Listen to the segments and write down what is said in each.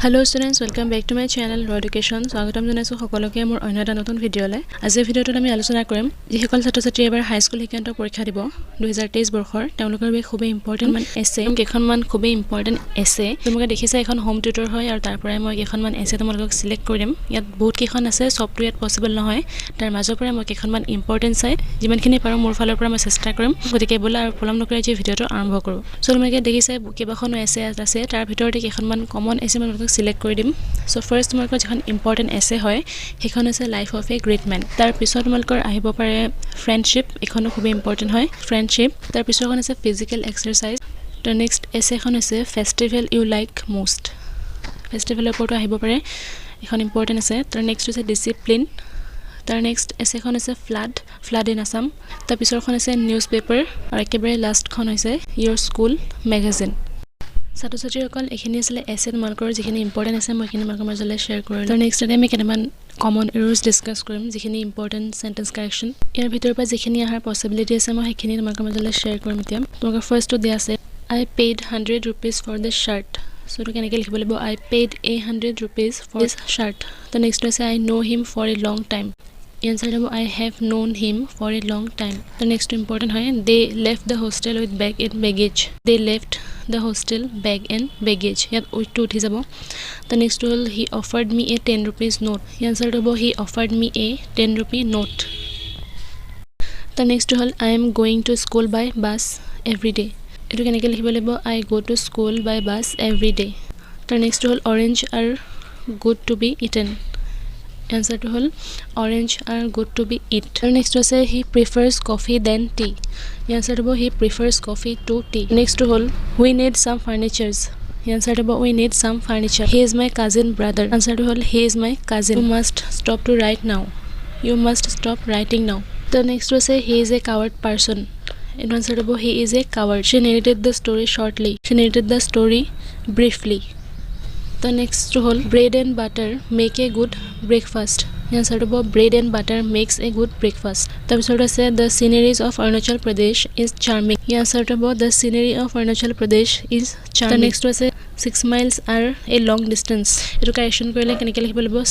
Hello students, welcome back to my channel Raweducation. স্বাগতম জনাইছো সকলোকে মোৰ অন্য এটা নতুন ভিডিঅলে। আজিৰ ভিডিঅটোত আমি আলোচনা কৰিম যিসকল ছাত্ৰ-ছাত্ৰী এবাৰ হাই স্কুল শিক্ষান্ত পৰীক্ষা দিব 2023 বৰ্ষৰ তেওঁলোকৰ বাবে খুব ইম্পৰ্টেন্ট এছে কেইখনমান খুব ইম্পৰ্টেন্ট এছে তোমালোকে দেখিছা এখন হোম টিউটৰ হয় আৰু তাৰ পৰাই মই কেইখনমান এছে তোমালোকক সিলেক্ট কৰিম। ইয়াত বহুত কেইখন আছে সবটো ইয়াত পসিবল নহয় তাৰ মাজৰ পৰা মই কেইখনমান ইম্পৰ্টেন্ট চাই যিমানখিনি পাৰো মোৰ ফালৰ পৰা মই চেষ্টা কৰিম গতিকে বলা আৰু পলম নকৰি আজি ভিডিঅটো আৰম্ভ কৰো। সো তোমালোকে দেখিছা কেইবাখন এছে আছে তাৰ ভিতৰতে কেইখনমান কমন এছে মই সিলেক্ট কৰি দিম। সো ফাৰ্স্ট তোমালোকৰ যিখন ইম্পৰ্টেন্ট এছে হয় সেইখন আছে life of A great man. তাৰ পিছত তোমালোকৰ আহিব পাৰে ফ্ৰেন্ডশিপ, এখনো খুব ইম্পৰ্টেন্ট হয় ফ্ৰেন্ডশিপ। তাৰ পিছৰখন আছে ফিজিক্যাল এক্সাৰসাইজ। তাৰ নেক্সট এছেখন আছে ফেষ্টিভেল ইউ লাইক মোষ্ট, ফেষ্টিভেলৰ ওপৰতো আহিব পাৰে এখন ইম্পৰ্টেন্ট আছে। তাৰ নেক্সট আছে ডিসিপ্লিন। তাৰ নেক্সট এছেখন আছে ফ্লাড ইন আসাম। তাৰ পিছৰখন আছে নিউজ পেপাৰ আৰু একেবাৰে লাষ্টখন হৈছে ইয়োৰ স্কুল মেগাজিন। ছাত্ৰ-ছাত্ৰীসকল এখিনি আছিল এছে তোমালোকৰ যিখিনি ইম্পৰ্টেন্ট আছে মই এখিনি তোমালোকৰ মাজলৈ শ্বেয়াৰ কৰিলোঁ। তাৰ নেক্সট আমি কেইটামান কমন এৰৰ্ছ ডিসকাস কৰিম যিখিনি ইম্পৰ্টেন্ট সেন্টেন্স কাৰেকশ্যন ইয়াৰ ভিতৰৰ পৰা যিখিনি আহাৰ পসিবিলিটি আছে মই সেইখিনি তোমালোকৰ মাজলৈ শ্বেয়াৰ কৰিম। এতিয়া তোমালোকৰ ফাৰ্ষ্টটো দিয়া আছে I paid 100 rupees for this shirt. So to কেনেকৈ লিখিব লাগিব I paid 100 rupees for this shirt. The next is I know him for a long time. Answer is I have known him for a long time. The next important है they left the hostel with bag and baggage. They left the hostel bag and baggage. यात उठ्टु उठि যাব. The next will he offered me a 10 rupees note. Answer is he offered me a 10 rupee note. The next will I am going to school by bus every day. এটো কেনেকৈ লিখিব লাগিব I go to school by bus every day. The next will orange are good to be eaten. Answer to whole orange are good to be eaten. Next to say he prefers coffee than tea. Answer to he prefers coffee to tea. Next to whole we need some furnitures. Answer to we need some furniture. He is my cousin brother. Answer to whole he is my cousin. You must stop to write now. You must stop writing now. The next to say he is a coward person. In answer to he is a coward. She narrated the story shortly. She narrated the story briefly. The next to whole bread and butter make a good breakfast. Answer to bread and butter makes a good breakfast. The episode say the sceneries of Arunachal Pradesh is charming. Answer to the scenery of Arunachal Pradesh is charming. The next to say 6 miles are a long distance. Eto correction korile kenekai likhibo labo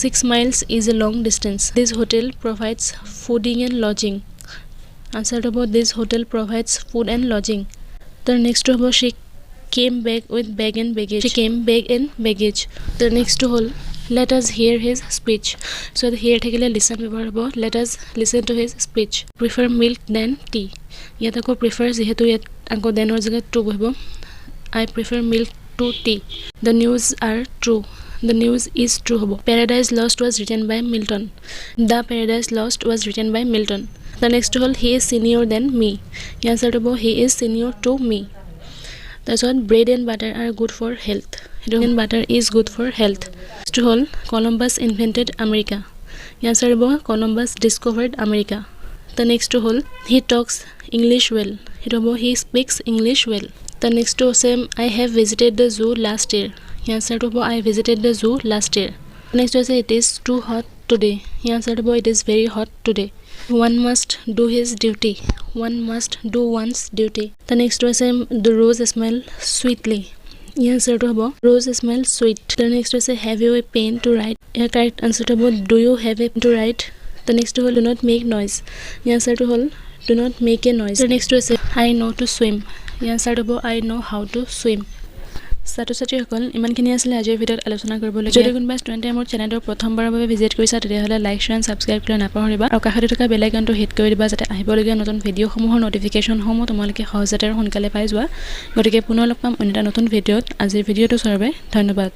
6 miles is a long distance. This hotel provides fooding and lodging. Answer to this hotel provides food and lodging. The next to she came back with bag and baggage. She came back and baggage. The next to whole let us hear his speech. So the here thakile listen ব্যৱহাৰ হ'ব let us listen to his speech. Prefer milk than tea. ইয়াত আকৌ prefer যেহেতু ইয়াত আকৌ দেনৰ জাগাত two বহিব I prefer milk to tea. The news are true. The news is true হ'ব. Paradise Lost was written by Milton. The Paradise Lost was written by Milton. The next to whole he is senior than me. Answer to he is senior to me. That's what bread and butter are good for health. Bread and butter is good for health. To whole Columbus invented America. Answer to Columbus discovered America. The next to whole he talks English well. He speaks English well. The next to say I have visited the zoo last year. Answer to I visited the zoo last year. Next to say it is too hot today. Answer to it is very hot today. One must do his duty. One must do one's duty. The next to say the rose smell sweetly. Answer to rose smell sweet. The next to say have you a pen to write? Correct answer to do you have a pen to write? The next to do not make noise. Answer to do not make a noise. The next to say I know to swim. Answer to I know how to swim. ছাত্ৰ-ছাত্ৰীসকল ইমানখিনি আছিল আজিৰ ভিডিঅ'ত আলোচনা কৰিবলগীয়া। যদি কোনোবা ষ্টুডেণ্টে মোৰ চেনেলটো প্ৰথমবাৰৰ বাবে ভিজিট কৰিছা তেতিয়াহ'লে লাইক শ্বেয়াৰ আৰু সাবস্ক্ৰাইব কৰি নাপাহৰিবা আৰু কাষতে থকা বেল আইকনটো হিট কৰি দিবা যাতে আহিবলগীয়া নতুন ভিডিঅ'সমূহৰ নটিফিকেশ্যনসমূহ তোমালোকে সহজতে আৰু সোনকালে পাই যোৱা। গতিকে পুনৰ লগ পাম অন্য এটা নতুন ভিডিঅ'ত। আজিৰ ভিডিঅ'টো চোৱাৰ বাবে ধন্যবাদ।